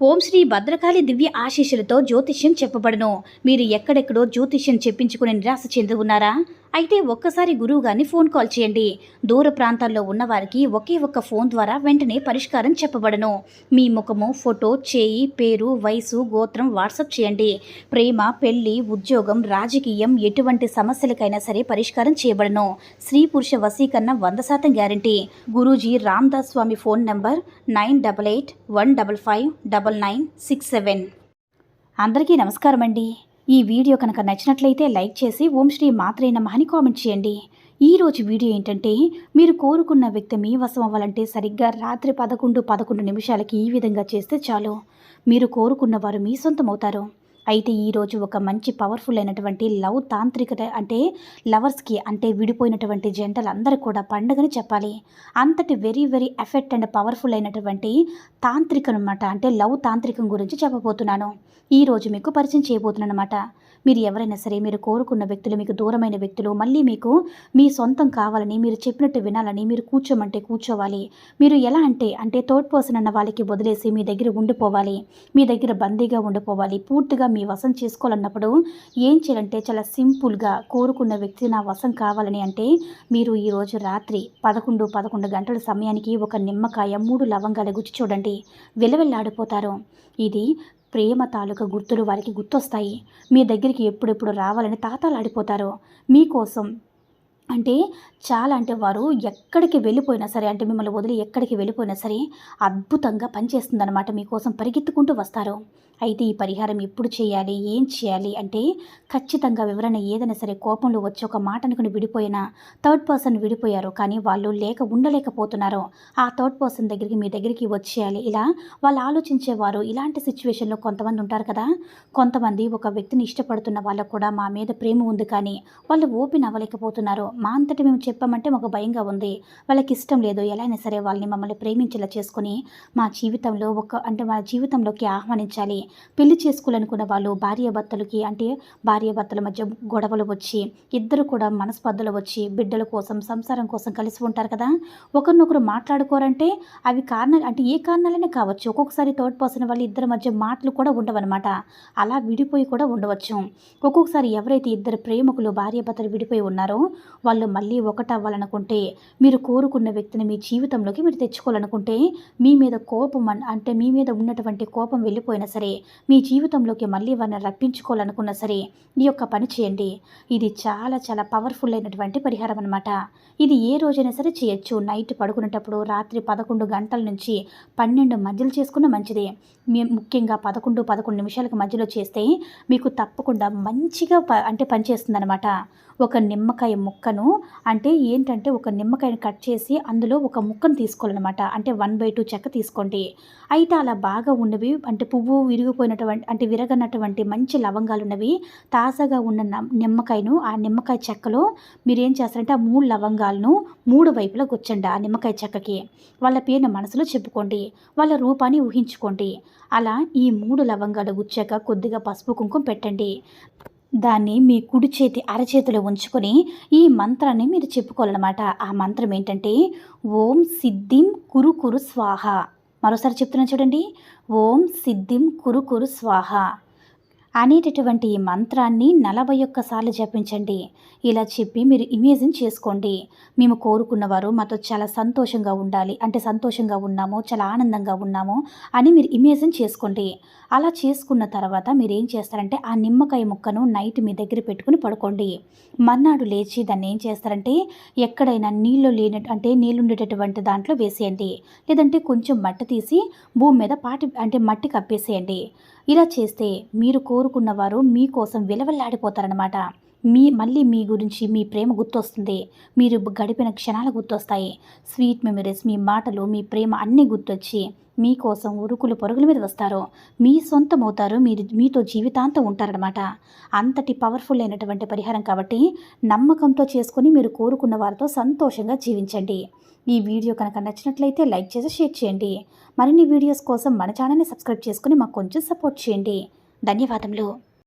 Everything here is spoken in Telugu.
ఓం శ్రీ భద్రకాళి దివ్య ఆశీస్సులతో జ్యోతిష్యం చెప్పబడును. మీరు ఎక్కడెక్కడో జ్యోతిష్యం చెప్పించుకుని నిరాశ చెంది ఉన్నారా? అయితే ఒక్కసారి గురువు గారిని ఫోన్ కాల్ చేయండి. దూర ప్రాంతాల్లో ఉన్నవారికి ఒకే ఒక్క ఫోన్ ద్వారా వెంటనే పరిష్కారం చెప్పబడును. మీ ముఖము, ఫోటో, చేయి, పేరు, వయసు, గోత్రం వాట్సాప్ చేయండి. ప్రేమ, పెళ్లి, ఉద్యోగం, రాజకీయం ఎటువంటి సమస్యలకైనా సరే పరిష్కారం చేయబడును. స్త్రీ పురుష వశీకరణ 100% గ్యారంటీ. గురూజీ రామ్దాస్ స్వామి ఫోన్ నంబర్ 9881559967. అందరికీ నమస్కారం అండి. ఈ వీడియో కనుక నచ్చినట్లయితే లైక్ చేసి ఓం శ్రీ మాత్రే నమః అని కామెంట్ చేయండి. ఈరోజు వీడియో ఏంటంటే, మీరు కోరుకున్న వ్యక్తి మీ వశం అవ్వాలంటే సరిగ్గా రాత్రి 11 నిమిషాలకి ఈ విధంగా చేస్తే చాలు. మీరు కోరుకున్న వారు మీ సొంతం అవుతారు. అయితే ఈరోజు ఒక మంచి పవర్ఫుల్ అయినటువంటి లవ్ తాంత్రికత, అంటే లవర్స్కి, అంటే విడిపోయినటువంటి జంటలందరూ కూడా పండుగని చెప్పాలి. అంతటి very very effect and powerful అయినటువంటి తాంత్రికం అనమాట, అంటే లవ్ తాంత్రికం గురించి చెప్పబోతున్నాను. ఈరోజు మీకు పరిచయం చేయబోతున్నాను అనమాట. మీరు ఎవరైనా సరే, మీరు కోరుకున్న వ్యక్తులు, మీకు దూరమైన వ్యక్తులు మళ్ళీ మీకు మీ సొంతం కావాలని, మీరు చెప్పినట్టు వినాలని, మీరు కూర్చోమంటే కూర్చోవాలి. మీరు ఎలా అంటే థర్డ్ పర్సన్ అన్న వాళ్ళకి వదిలేసి మీ దగ్గర ఉండిపోవాలి, మీ దగ్గర బందీగా ఉండిపోవాలి, పూర్తిగా మీ వశం చేసుకోవాలన్నప్పుడు ఏం చేయాలంటే చాలా సింపుల్గా, కోరుకున్న వ్యక్తి నా వశం కావాలని అంటే మీరు ఈరోజు రాత్రి 11 గంటల సమయానికి ఒక నిమ్మకాయ 3 లవంగాలు గుచ్చి చూడండి. విలవిల్లాడిపోతారు. ఇది ప్రేమ తాలూకా గుర్తులు వారికి గుర్తొస్తాయి. మీ దగ్గరికి ఎప్పుడెప్పుడు రావాలని తాతాలాడిపోతారు. మీకోసం అంటే వారు ఎక్కడికి వెళ్ళిపోయినా సరే, అంటే మిమ్మల్ని వదిలి ఎక్కడికి వెళ్ళిపోయినా సరే అద్భుతంగా పనిచేస్తుందన్నమాట. మీకోసం పరిగెత్తుకుంటూ వస్తారు. అయితే ఈ పరిహారం ఎప్పుడు చేయాలి, ఏం చేయాలి అంటే ఖచ్చితంగా వివరణ ఏదైనా సరే, కోపంలో వచ్చి ఒక మాట అనుకుని విడిపోయినా, థర్డ్ పర్సన్ విడిపోయారు కానీ వాళ్ళు ఉండలేకపోతున్నారు, ఆ థర్డ్ పర్సన్ దగ్గరికి మీ దగ్గరికి వచ్చేయాలి. ఇలా వాళ్ళు ఆలోచించేవారు. ఇలాంటి సిచ్యువేషన్లో కొంతమంది ఉంటారు కదా, కొంతమంది ఒక వ్యక్తిని ఇష్టపడుతున్న వాళ్ళకు కూడా మా మీద ప్రేమ ఉంది కానీ వాళ్ళు ఓపెన్ అవ్వలేకపోతున్నారు. మా అంతటి మేము చెప్పామంటే మాకు భయంగా ఉంది, వాళ్ళకి ఇష్టం లేదు, ఎలా అయినా సరే వాళ్ళని మమ్మల్ని ప్రేమించేలా చేసుకుని మా జీవితంలోకి ఆహ్వానించాలి. పెళ్లి చేసుకోవాలనుకున్న వాళ్ళు భార్యాభర్తల మధ్య గొడవలు వచ్చి, ఇద్దరు కూడా మనస్పర్ధలు వచ్చి, బిడ్డల కోసం, సంసారం కోసం కలిసి ఉంటారు కదా, ఒకరినొకరు మాట్లాడుకోరంటే అవి కారణాలు, అంటే ఏ కారణాలైనా కావచ్చు. ఒక్కొక్కసారి థర్డ్ పర్సన్ వాళ్ళు ఇద్దరి మధ్య మాటలు కూడా ఉండవన్నమాట. అలా విడిపోయి కూడా ఉండవచ్చు. ఒక్కొక్కసారి ఎవరైతే ఇద్దరు ప్రేమికులు భార్యాభర్తలు విడిపోయి ఉన్నారో వాళ్ళు మళ్ళీ ఒకటవ్వాలనుకుంటే, మీరు కోరుకున్న వ్యక్తిని మీ జీవితంలోకి మీరు తెచ్చుకోవాలనుకుంటే, మీ మీద మీ మీద ఉన్నటువంటి కోపం వెళ్ళిపోయినా సరే, మీ జీవితంలోకి మళ్ళీ వారిని రప్పించుకోవాలనుకున్నా సరే ఈ యొక్క పని చేయండి. ఇది చాలా చాలా పవర్ఫుల్ అయినటువంటి పరిహారం అనమాట. ఇది ఏ రోజైనా సరే చేయొచ్చు. నైట్ పడుకునేటప్పుడు రాత్రి 11 గంటల నుంచి 12 మధ్యలో చేసుకున్న మంచిదే. ముఖ్యంగా 11 నిమిషాలకు మధ్యలో చేస్తే మీకు తప్పకుండా మంచిగా పనిచేస్తుంది అనమాట. ఒక నిమ్మకాయ ముక్కను, ఒక నిమ్మకాయను కట్ చేసి అందులో ఒక ముక్కను తీసుకోవాలన్నమాట. 1/2 చెక్క తీసుకోండి. అయితే అలా బాగా ఉన్నవి, పువ్వు విరగనటువంటి మంచి లవంగాలు ఉన్నవి, తాజాగా ఉన్న నిమ్మకాయను, ఆ నిమ్మకాయ చెక్కలో మీరు ఏం చేస్తారంటే ఆ 3 లవంగాలను 3 వైపులా గుచ్చండి. ఆ నిమ్మకాయ చెక్కకి వాళ్ళ పేరుని మనసులో చెప్పుకోండి, వాళ్ళ రూపాన్ని ఊహించుకోండి. అలా ఈ 3 లవంగాలు గుచ్చాక కొద్దిగా పసుపు కుంకుమ పెట్టండి. దాన్ని మీ కుడి చేతి అరచేతిలో ఉంచుకొని ఈ మంత్రాన్ని మీరు చెప్పుకోవాలన్నమాట. ఆ మంత్రం ఏంటంటే, ఓం సిద్ధిం కురు కురు స్వాహ. మరోసారి చెప్తున్నా చూడండి, ఓం సిద్ధిం కురు కురు స్వాహ అనేటటువంటి ఈ మంత్రాన్ని 41 సార్లు జపించండి. ఇలా చెప్పి మీరు ఇమేజిన్ చేసుకోండి, మేము కోరుకున్నవారు మాతో చాలా సంతోషంగా ఉండాలి, సంతోషంగా ఉన్నాము, చాలా ఆనందంగా ఉన్నాము అని మీరు ఇమేజిన్ చేసుకోండి. అలా చేసుకున్న తర్వాత మీరు ఏం చేస్తారంటే ఆ నిమ్మకాయ ముక్కను నైట్ మీ దగ్గర పెట్టుకుని పడుకోండి. మర్నాడు లేచి దాన్ని ఏం చేస్తారంటే ఎక్కడైనా నీళ్ళుండేటటువంటి దాంట్లో వేసేయండి, లేదంటే కొంచెం మట్టి తీసి భూమి మీద మట్టి కప్పేసేయండి. ఇలా చేస్తే మీరు కోరుకున్నవారు మీకోసం విలవల్లాడిపోతారనమాట. మళ్ళీ మీ గురించి, మీ ప్రేమ గుర్తొస్తుంది, మీరు గడిపిన క్షణాలు గుర్తొస్తాయి, స్వీట్ మెమరీస్, మీ మాటలు, మీ ప్రేమ అన్నీ గుర్తొచ్చి మీకోసం ఉరుకులు పరుగుల మీద వస్తారు, మీ సొంతం అవుతారు, మీతో జీవితాంతం ఉంటారనమాట. అంతటి పవర్ఫుల్ అయినటువంటి పరిహారం కాబట్టి నమ్మకంతో చేసుకొని మీరు కోరుకున్న వారితో సంతోషంగా జీవించండి. ఈ వీడియో కనుక నచ్చినట్లయితే లైక్ చేసి షేర్ చేయండి. మరిన్ని వీడియోస్ కోసం మన ఛానల్ని సబ్స్క్రైబ్ చేసుకుని మాకు కొంచెం సపోర్ట్ చేయండి. ధన్యవాదములు.